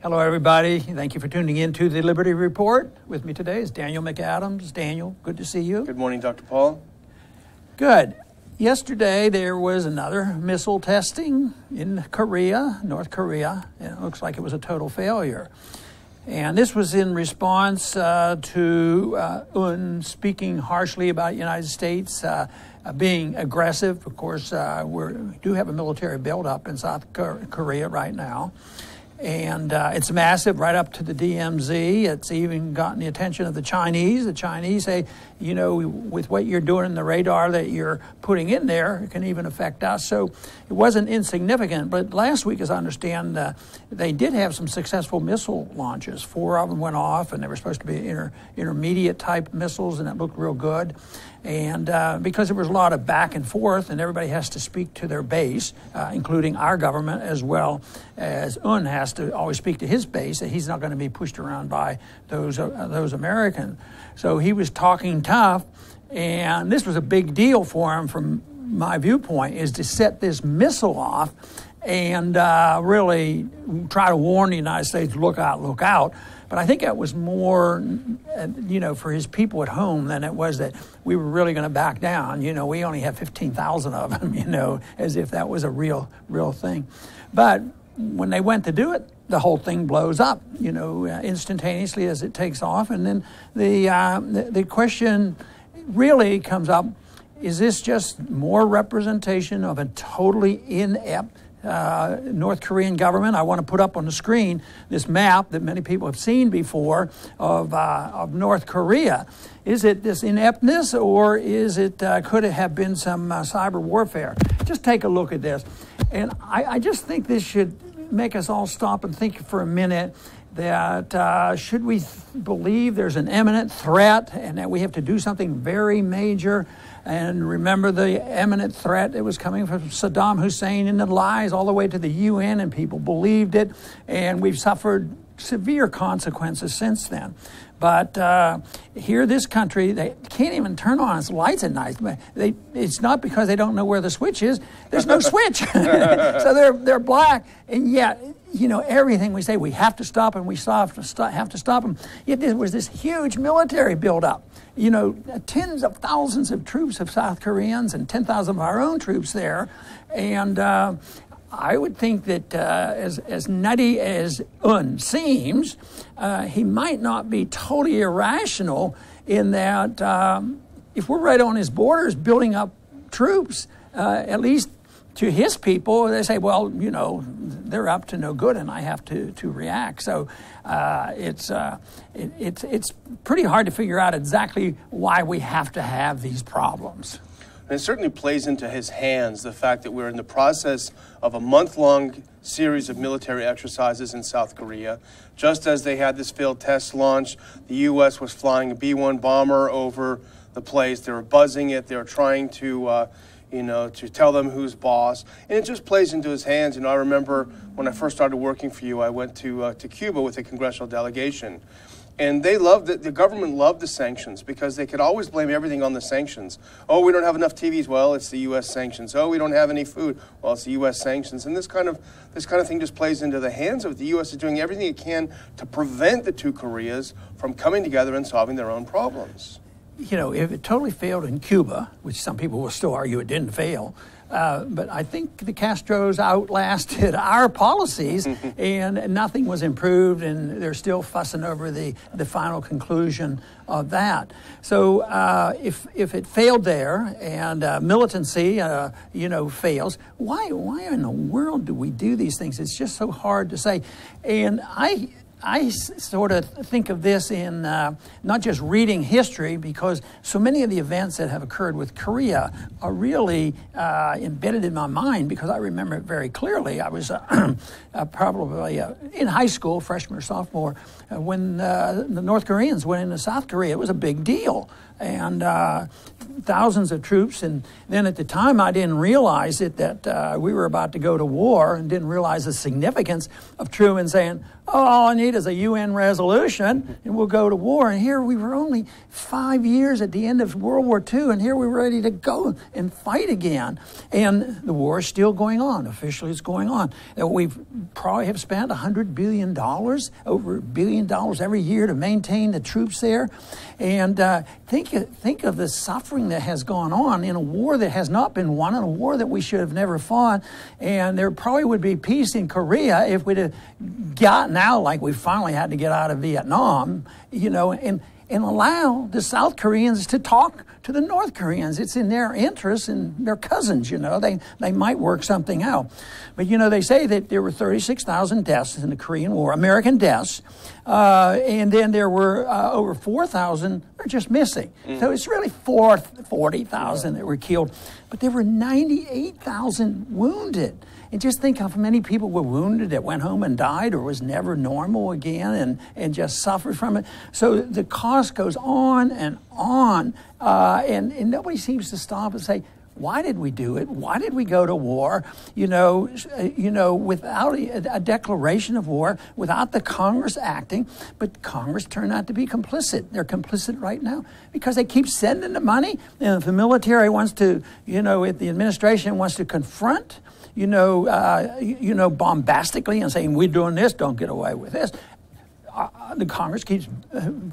Hello, everybody. Thank you for tuning in to the Liberty Report. With me today is Daniel McAdams. Daniel, good to see you. Good morning, Dr. Paul. Good. Yesterday, there was another missile testing in Korea, North Korea, and it looks like it was a total failure. And this was in response to UN speaking harshly about the United States being aggressive. Of course, we do have a military buildup in South Korea right now. And it's massive, right up to the DMZ. It's even gotten the attention of the Chinese. The Chinese say, you know, with what you're doing in the radar that you're putting in there, it can even affect us. So it wasn't insignificant. But last week, as I understand, they did have some successful missile launches. 4 of them went off, and they were supposed to be intermediate type missiles, and it looked real good. And because there was a lot of back and forth, and everybody has to speak to their base, including our government, as well as UN has to always speak to his base, that he's not going to be pushed around by those Americans. So he was talking tough, and this was a big deal for him from my viewpoint, is to set this missile off and really try to warn the United States, look out, look out. But I think that was more, for his people at home than it was that we were really going to back down. You know, we only have 15,000 of them, as if that was a real thing. But when they went to do it, the whole thing blows up, instantaneously as it takes off. And then the question really comes up, is this just more representation of a totally inept North Korean government? I want to put up on the screen this map that many people have seen before of North Korea. Is it this ineptness, or is it could it have been some cyber warfare? Just take a look at this. And I just think this should make us all stop and think for a minute that should we believe there's an imminent threat and that we have to do something very major? And remember the imminent threat that was coming from Saddam Hussein, and the lies all the way to the UN, and people believed it. And we've suffered severe consequences since then. But here, this country, they can't even turn on its lights at night. It's not because they don't know where the switch is. There's no switch. So they're black. And yet, everything we say, we have to stop, and we have to stop them. Yet there was this huge military buildup. Tens of thousands of troops of South Koreans and 10,000 of our own troops there. And I would think that as nutty as UN seems, he might not be totally irrational in that if we're right on his borders building up troops, at least to his people, they say, well, they're up to no good, and I have to react. So it's pretty hard to figure out exactly why we have to have these problems. And it certainly plays into his hands, the fact that we're in the process of a month-long series of military exercises in South Korea. Just as they had this failed test launch, the U.S. was flying a B-1 bomber over the place. They were buzzing it. They were trying to to tell them who's boss. And it just plays into his hands. I remember when I first started working for you, I went to Cuba with a congressional delegation. And they loved it. The government loved the sanctions because they could always blame everything on the sanctions. Oh, we don't have enough TVs. Well, it's the U.S. sanctions. Oh, we don't have any food. Well, it's the U.S. sanctions. And this kind of thing just plays into the hands of the U.S. is doing everything it can to prevent the two Koreas from coming together and solving their own problems. If it totally failed in Cuba, which some people will still argue it didn't fail, but I think the Castros outlasted our policies, and nothing was improved, and they're still fussing over the final conclusion of that. So if it failed there, and militancy, fails, why in the world do we do these things? It's just so hard to say. And I sort of think of this in not just reading history, because so many of the events that have occurred with Korea are really embedded in my mind, because I remember it very clearly. I was probably in high school, freshman or sophomore, when the North Koreans went into South Korea. It was a big deal. and thousands of troops. And then at the time, I didn't realize it, that we were about to go to war, and didn't realize the significance of Truman saying, oh, all I need is a UN resolution and we'll go to war. And here we were only 5 years at the end of World War II, and here we were ready to go and fight again. And the war is still going on. Officially, it's going on. And we've probably have spent $100 billion, over $1 billion every year to maintain the troops there. And think of the suffering that has gone on in a war that has not been won, in a war that we should have never fought. And there probably would be peace in Korea if we'd have gotten out like we finally had to get out of Vietnam, you know, and allow the South Koreans to talk to the North Koreans. It's in their interest, and they're cousins, you know. They might work something out. But, you know, they say that there were 36,000 deaths in the Korean War, American deaths, and then there were over 4,000 are just missing. So it's really 40,000 that were killed. But there were 98,000 wounded. And just think how many people were wounded that went home and died or was never normal again and just suffered from it. So the cost goes on, and nobody seems to stop and say, why did we do it? Why did we go to war? You know, without a declaration of war, without the Congress acting. But Congress turned out to be complicit. They're complicit right now because they keep sending the money. And if the military wants to, you know, if the administration wants to confront, bombastically and saying, we're doing this, don't get away with this. The Congress keeps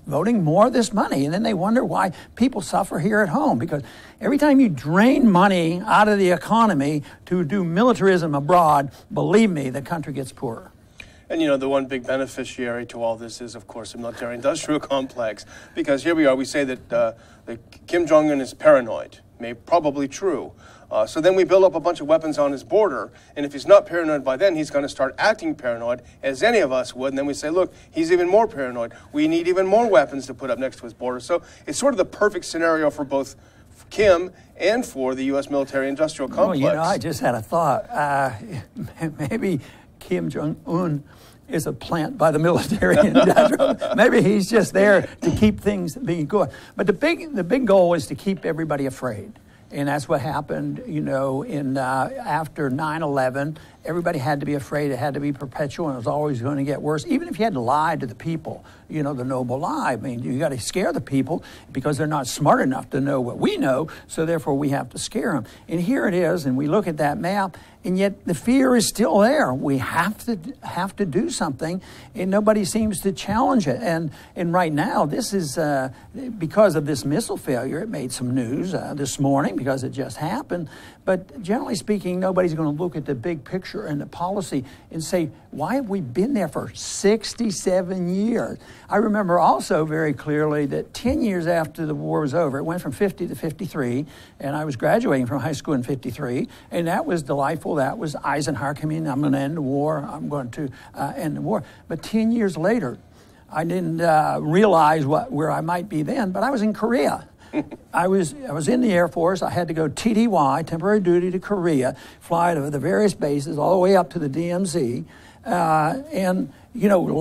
voting more of this money, and then they wonder why people suffer here at home, because every time you drain money out of the economy to do militarism abroad, believe me, the country gets poorer. And, you know, the one big beneficiary to all this is, of course, the military-industrial complex, because here we are, we say that Kim Jong-un is paranoid, probably true. So then we build up a bunch of weapons on his border, and if he's not paranoid by then, he's going to start acting paranoid, as any of us would, and then we say, look, he's even more paranoid. We need even more weapons to put up next to his border. So it's sort of the perfect scenario for both Kim and for the U.S. military-industrial complex. Well, you know, I just had a thought. Maybe Kim Jong-un is a plant by the military industrial. Maybe he's just there to keep things being good. But the big goal is to keep everybody afraid. And that's what happened, you know, after 9/11. Everybody had to be afraid. It had to be perpetual, and it was always going to get worse. Even if you had to lie to the people, you know, the noble lie. I mean, you got to scare the people because they're not smart enough to know what we know, so therefore we have to scare them. And here it is, and we look at that map, and yet the fear is still there. We have to do something, and nobody seems to challenge it. And right now, this is because of this missile failure. It made some news this morning because it just happened. But generally speaking, nobody's going to look at the big picture and the policy and say, why have we been there for 67 years? I remember also very clearly that 10 years after the war was over, it went from 50 to 53, and I was graduating from high school in 53, and that was delightful. That was Eisenhower coming in, I'm going to end the war, I'm going to end the war. But 10 years later, I didn't realize where I might be then, but I was in Korea. I was in the Air Force. I had to go TDY, temporary duty to Korea, fly to the various bases all the way up to the DMZ, and you know, a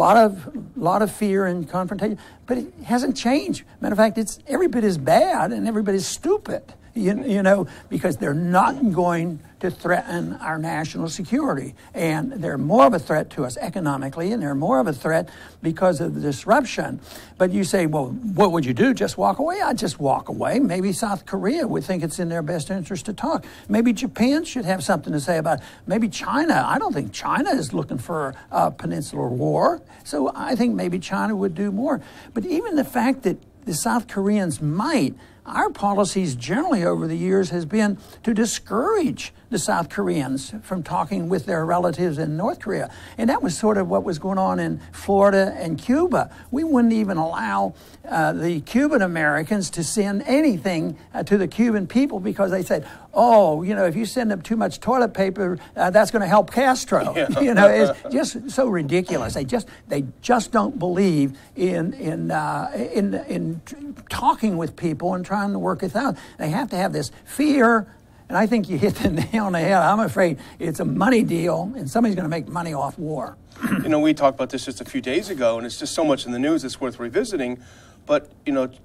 lot of fear and confrontation. But it hasn't changed. Matter of fact, it's every bit as bad, and everybody's stupid. You know, because they're not going to threaten our national security. And they're more of a threat to us economically, and they're more of a threat because of the disruption. But you say, well, what would you do? Just walk away? I'd just walk away. Maybe South Korea would think it's in their best interest to talk. Maybe Japan should have something to say about it. Maybe China. I don't think China is looking for a peninsular war. So I think maybe China would do more. But even the fact that the South Koreans might, our policies generally over the years has been to discourage the South Koreans from talking with their relatives in North Korea. And that was sort of what was going on in Florida and Cuba. We wouldn't even allow the Cuban Americans to send anything to the Cuban people because they said, oh, you know, if you send them too much toilet paper, that's going to help Castro. Yeah. You know, it's just so ridiculous. They just don't believe in talking with people and trying to work it out. They have to have this fear. And I think you hit the nail on the head. I'm afraid it's a money deal, and somebody's going to make money off war. You know, we talked about this just a few days ago, and it's just so much in the news it's worth revisiting. But,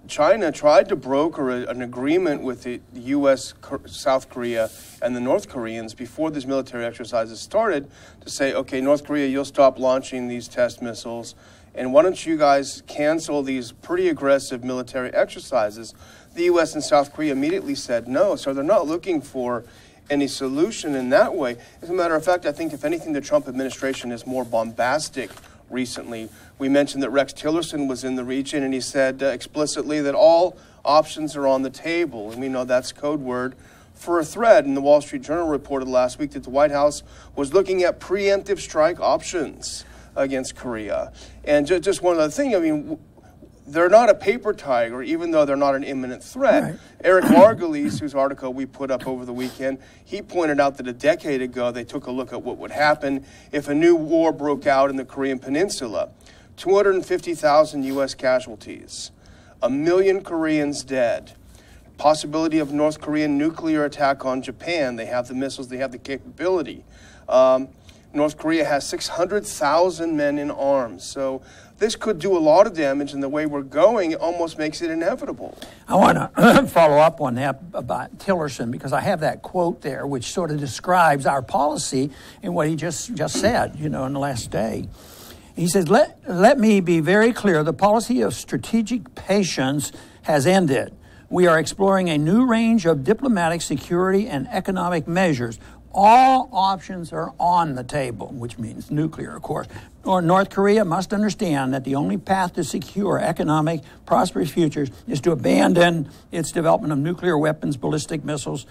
China tried to broker an agreement with the U.S., South Korea, and the North Koreans before these military exercises started to say, okay, North Korea, you'll stop launching these test missiles, and why don't you guys cancel these pretty aggressive military exercises? The U.S. and South Korea immediately said no, so they're not looking for any solution in that way. As a matter of fact, I think, if anything, the Trump administration is more bombastic recently. We mentioned that Rex Tillerson was in the region, and he said explicitly that all options are on the table. And we know that's code word for a threat. And the Wall Street Journal reported last week that the White House was looking at preemptive strike options against Korea. And just one other thing, they're not a paper tiger, even though they're not an imminent threat. Right. Eric Margulies, whose article we put up over the weekend, he pointed out that a decade ago they took a look at what would happen if a new war broke out in the Korean Peninsula. 250,000 U.S. casualties, 1 million Koreans dead, possibility of North Korean nuclear attack on Japan. They have the missiles, they have the capability. North Korea has 600,000 men in arms. So this could do a lot of damage, and the way we're going, it almost makes it inevitable. I want to follow up on that about Tillerson, because I have that quote there, which sort of describes our policy and what he just said, in the last day. He says, let me be very clear. The policy of strategic patience has ended. We are exploring a new range of diplomatic, security, and economic measures. All options are on the table, which means nuclear, of course. North Korea must understand that the only path to secure economic, prosperous futures is to abandon its development of nuclear weapons, ballistic missiles.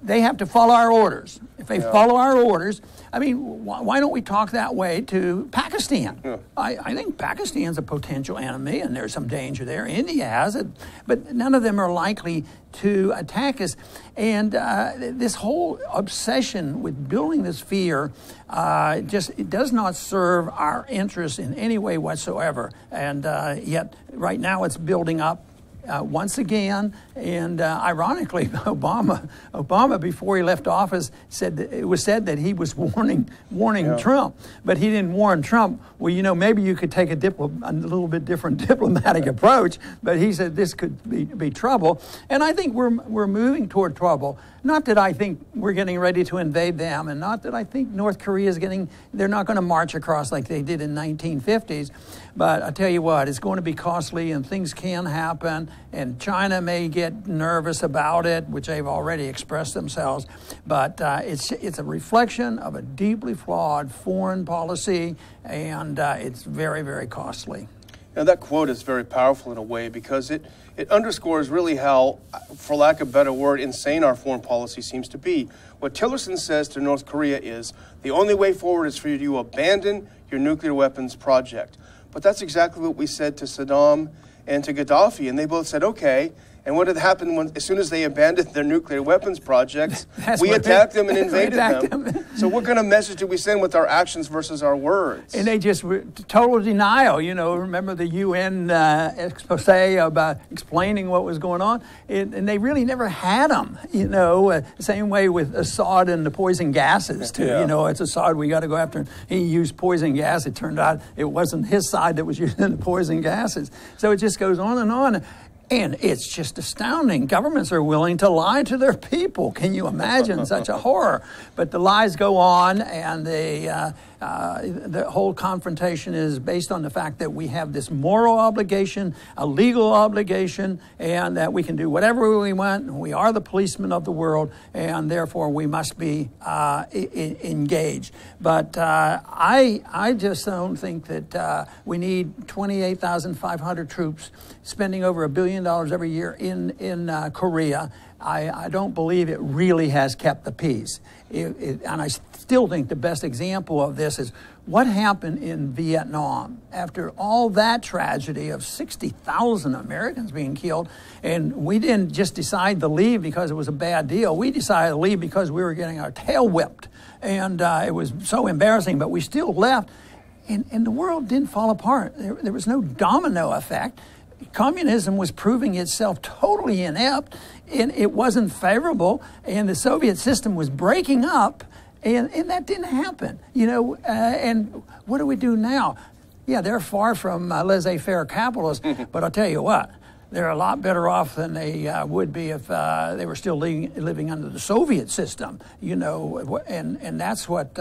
They have to follow our orders. If they follow our orders, why don't we talk that way to Pakistan? Yeah. I think Pakistan's a potential enemy, and there's some danger there. India has it, but none of them are likely to attack us. And this whole obsession with building this fear it does not serve our interests in any way whatsoever. And yet, right now, it's building up. Once again, and ironically, Obama, before he left office, said that it was said that he was warning Trump, but he didn't warn Trump. Well, maybe you could take a little bit different diplomatic approach, but he said this could be trouble, and I think we're moving toward trouble. Not that I think we're getting ready to invade them, and not that I think North Korea is they're not going to march across like they did in 1950s, but I tell you what, it's going to be costly, and things can happen, and China may get nervous about it, which they've already expressed themselves, but it's a reflection of a deeply flawed foreign policy, and it's very, very costly. Now, that quote is very powerful in a way, because it underscores really how, for lack of a better word, insane our foreign policy seems to be. What Tillerson says to North Korea is, the only way forward is for you to abandon your nuclear weapons project. But that's exactly what we said to Saddam and to Gaddafi, and they both said, okay. And what had happened as soon as they abandoned their nuclear weapons projects, we attacked them and invaded them. So what kind of message do we send with our actions versus our words? And they just were total denial. Remember the UN expose about explaining what was going on? And they really never had them, Same way with Assad and the poison gases, too. Yeah. It's Assad, we got to go after him. He used poison gas. It turned out it wasn't his side that was using the poison gases. So it just goes on and on. And it's just astounding. Governments are willing to lie to their people. Can you imagine such a horror? But the lies go on, and the whole confrontation is based on the fact that we have this moral obligation, a legal obligation, and that we can do whatever we want. We are the policemen of the world, and therefore we must be engaged. But I just don't think that we need 28,500 troops spending over $1 billion every year in Korea. I don't believe it really has kept the peace. And I still think the best example of this is what happened in Vietnam after all that tragedy of 60,000 Americans being killed. And we didn't just decide to leave because it was a bad deal. We decided to leave because we were getting our tail whipped. And it was so embarrassing, but we still left. And the world didn't fall apart. There was no domino effect. Communism was proving itself totally inept, and it wasn't favorable, and the Soviet system was breaking up, and that didn't happen, And what do we do now? Yeah, they're far from laissez-faire capitalists, but I'll tell you what, they're a lot better off than they would be if they were still living under the Soviet system, you know, and that's what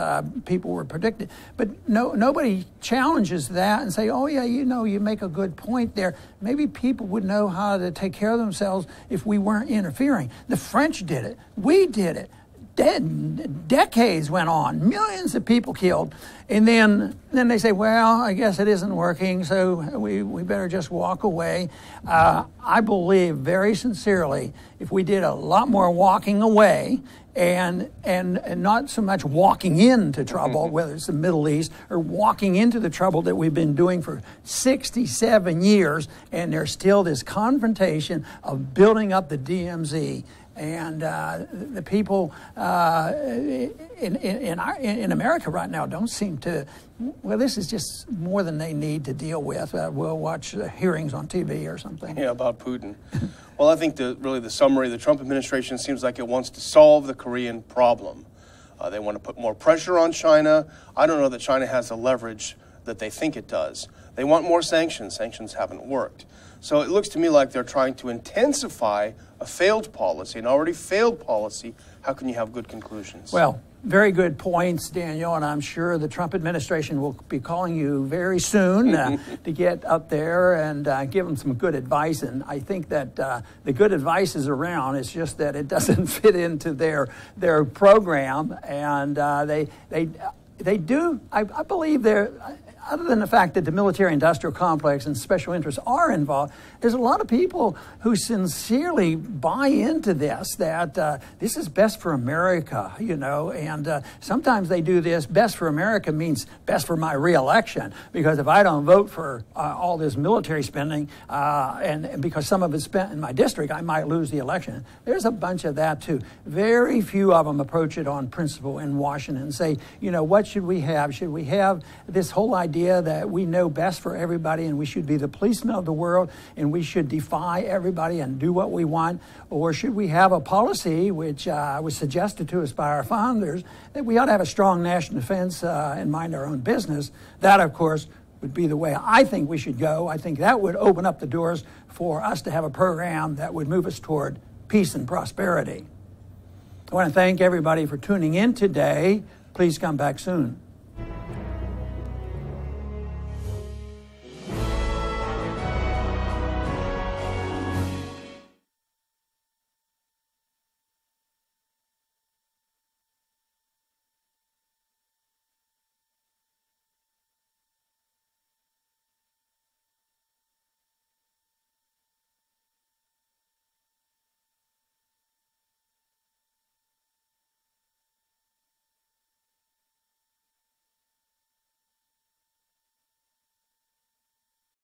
people were predicting. But nobody challenges that and say, oh, yeah, you know, you make a good point there. Maybe people would know how to take care of themselves if we weren't interfering. The French did it. We did it. Decades went on, millions of people killed, and then they say, well, I guess it isn't working, so we better just walk away. I believe very sincerely if we did a lot more walking away and not so much walking into trouble, whether it's the Middle East, or walking into the trouble that we've been doing for 67 years, and there's still this confrontation of building up the DMZ. And the people in America right now don't seem to, well, this is just more than they need to deal with. We'll watch hearings on TV or something. Yeah, about Putin. Well, I think really the summary, the Trump administration seems like it wants to solve the Korean problem. They want to put more pressure on China. I don't know that China has the leverage that they think it does. They want more sanctions. Sanctions haven't worked. So it looks to me like they're trying to intensify a failed policy, an already failed policy. How can you have good conclusions? Well, very good points, Daniel, and I'm sure the Trump administration will be calling you very soon to get up there and give them some good advice. And I think that the good advice is around. It's just that it doesn't fit into their program, and they do. I believe they're. Other than the fact that the military-industrial complex and special interests are involved, there's a lot of people who sincerely buy into this, that this is best for America, you know, and sometimes they do this. Best for America means best for my re-election, because if I don't vote for all this military spending, and because some of it's spent in my district, I might lose the election. There's a bunch of that, too. Very few of them approach it on principle in Washington and say, you know, what should we have? Should we have this whole idea that we know best for everybody and we should be the policemen of the world and we should defy everybody and do what we want? Or should we have a policy, which was suggested to us by our founders, that we ought to have a strong national defense and mind our own business? That, of course, would be the way I think we should go. I think that would open up the doors for us to have a program that would move us toward peace and prosperity. I want to thank everybody for tuning in today. Please come back soon.